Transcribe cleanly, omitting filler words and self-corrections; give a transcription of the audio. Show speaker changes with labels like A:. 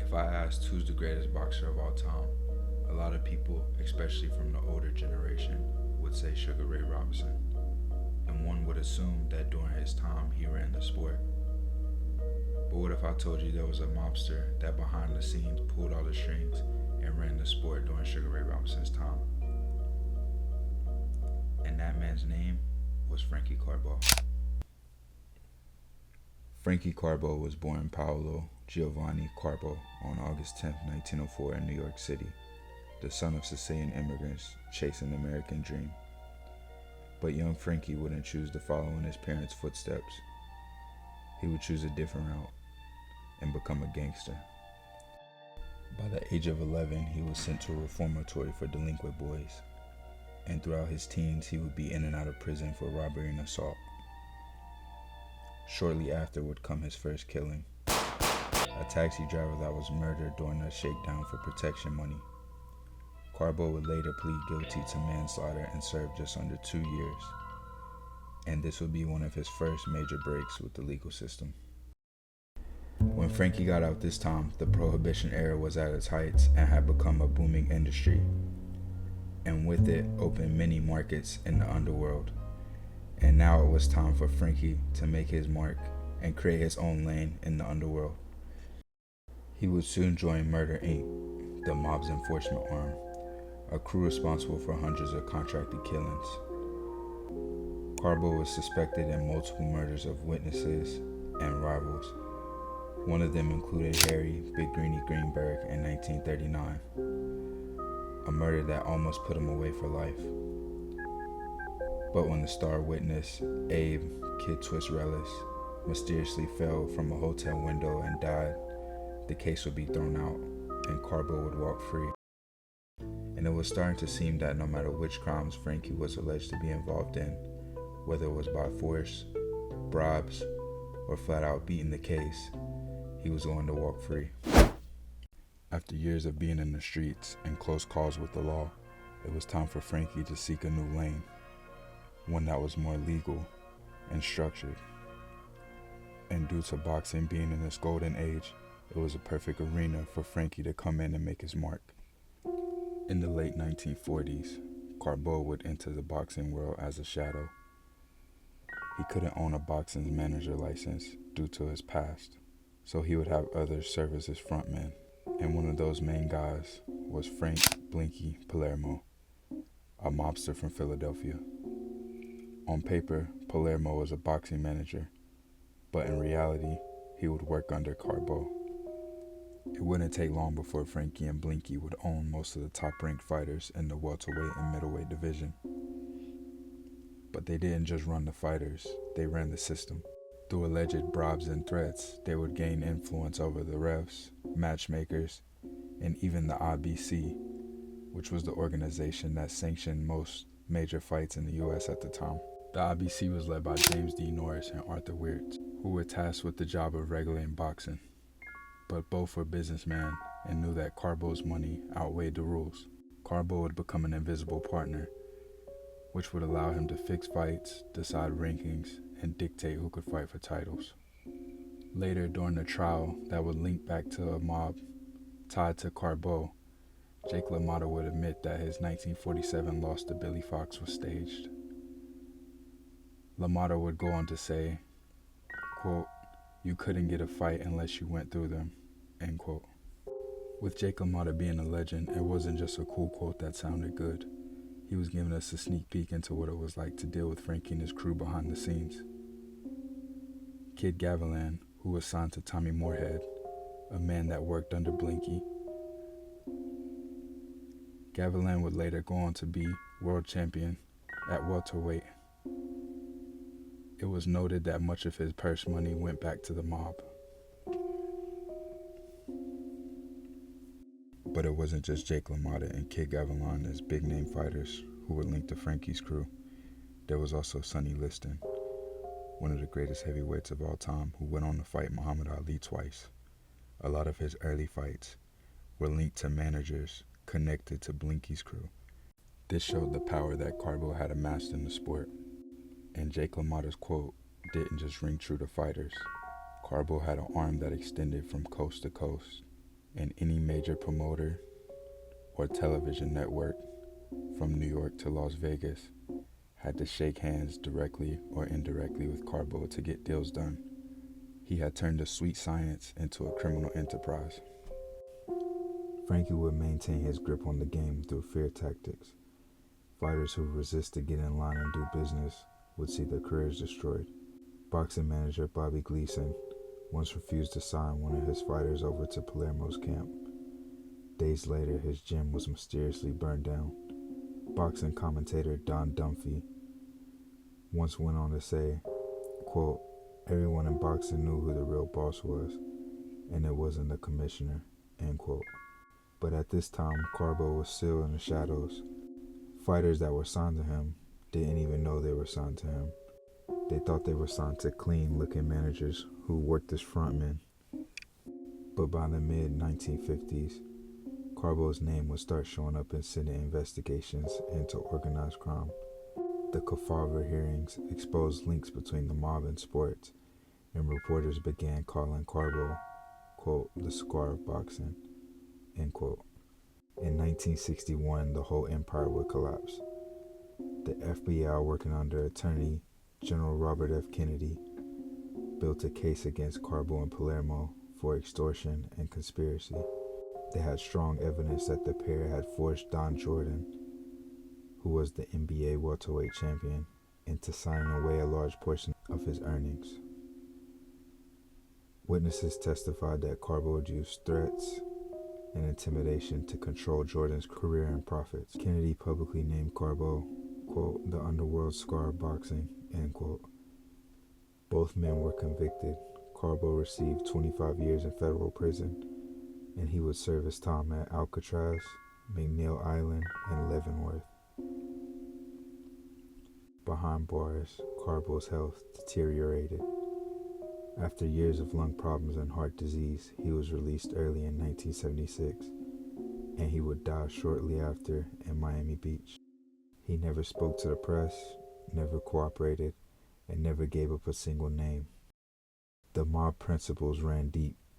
A: If I asked who's the greatest boxer of all time, a lot of people, especially from the older generation, would say Sugar Ray Robinson. And one would assume that during his time he ran the sport. But what if I told you there was a mobster that behind the scenes pulled all the strings and ran the sport during Sugar Ray Robinson's time? And that man's name was Frankie Carbo. Frankie Carbo was born Paolo Giovanni Carbo on August 10, 1904 in New York City, the son of Sicilian immigrants chasing the American dream. But young Frankie wouldn't choose to follow in his parents' footsteps. He would choose a different route and become a gangster. By the age of 11, he was sent to a reformatory for delinquent boys, and throughout his teens, he would be in and out of prison for robbery and assault. Shortly after would come his first killing, a taxi driver that was murdered during a shakedown for protection money. Carbo would later plead guilty to manslaughter and serve just under 2 years, and this would be one of his first major breaks with the legal system. When Frankie got out this time, the Prohibition era was at its heights and had become a booming industry, and with it opened many markets in the underworld. And now it was time for Frankie to make his mark and create his own lane in the underworld. He would soon join Murder Inc., the mob's enforcement arm, a crew responsible for hundreds of contracted killings. Carbo was suspected in multiple murders of witnesses and rivals. One of them included Harry Big Greenie Greenberg in 1939, a murder that almost put him away for life. But when the star witness, Abe Kid Twist Rellis, mysteriously fell from a hotel window and died, the case would be thrown out and Carbo would walk free. And it was starting to seem that no matter which crimes Frankie was alleged to be involved in, whether it was by force, bribes, or flat out beating the case, he was going to walk free. After years of being in the streets and close calls with the law, it was time for Frankie to seek a new lane, one that was more legal and structured. And due to boxing being in its golden age, it was a perfect arena for Frankie to come in and make his mark. In the late 1940s, Carbo would enter the boxing world as a shadow. He couldn't own a boxing manager license due to his past, so he would have others serve as his frontman. And one of those main guys was Frank Blinky Palermo, a mobster from Philadelphia. On paper, Palermo was a boxing manager, but in reality, he would work under Carbo. It wouldn't take long before Frankie and Blinky would own most of the top-ranked fighters in the welterweight and middleweight division. But they didn't just run the fighters, they ran the system. Through alleged bribes and threats, they would gain influence over the refs, matchmakers, and even the IBC, which was the organization that sanctioned most major fights in the US at the time. The IBC was led by James D. Norris and Arthur Wirtz, who were tasked with the job of regulating boxing. But both were businessmen and knew that Carbo's money outweighed the rules. Carbo would become an invisible partner, which would allow him to fix fights, decide rankings, and dictate who could fight for titles. Later, during the trial that would link back to a mob tied to Carbo, Jake LaMotta would admit that his 1947 loss to Billy Fox was staged. LaMotta would go on to say, quote, "You couldn't get a fight unless you went through them," end quote. With Jake LaMotta being a legend, it wasn't just a cool quote that sounded good. He was giving us a sneak peek into what it was like to deal with Frankie and his crew behind the scenes. Kid Gavilan, who was signed to Tommy Moorhead, a man that worked under Blinky. Gavilan would later go on to be world champion at welterweight. It was noted that much of his purse money went back to the mob. But it wasn't just Jake LaMotta and Kid Gavilan as big-name fighters who were linked to Frankie's crew. There was also Sonny Liston, one of the greatest heavyweights of all time, who went on to fight Muhammad Ali twice. A lot of his early fights were linked to managers connected to Blinky's crew. This showed the power that Carbo had amassed in the sport. And Jake LaMotta's quote didn't just ring true to fighters. Carbo had an arm that extended from coast to coast, and any major promoter or television network from New York to Las Vegas had to shake hands directly or indirectly with Carbo to get deals done. He had turned the sweet science into a criminal enterprise. Frankie would maintain his grip on the game through fear tactics. Fighters who resist to get in line and do business would see their careers destroyed. Boxing manager Bobby Gleason once refused to sign one of his fighters over to Palermo's camp. Days later, his gym was mysteriously burned down. Boxing commentator Don Dunphy once went on to say, quote, "Everyone in boxing knew who the real boss was, and it wasn't the commissioner," end quote. But at this time, Carbo was still in the shadows. Fighters that were signed to him didn't even know they were signed to him. They thought they were signed to clean-looking managers who worked as frontmen. But by the mid-1950s, Carbo's name would start showing up in Senate investigations into organized crime. The Kefauver hearings exposed links between the mob and sports, and reporters began calling Carbo, quote, "the scar of boxing," end quote. In 1961, the whole empire would collapse. The FBI, working under Attorney General Robert F. Kennedy, built a case against Carbo and Palermo for extortion and conspiracy. They had strong evidence that the pair had forced Don Jordan, who was the NBA welterweight champion, into signing away a large portion of his earnings. Witnesses testified that Carbo would use threats and intimidation to control Jordan's career and profits. Kennedy publicly named Carbo, quote, "the underworld scar of boxing," end quote. Both men were convicted. Carbo received 25 years in federal prison, and he would serve his time at Alcatraz, McNeil Island, and Leavenworth. Behind bars, Carbo's health deteriorated. After years of lung problems and heart disease, he was released early in 1976, and he would die shortly after in Miami Beach. He never spoke to the press, never cooperated, and never gave up a single name. The mob principles ran deep.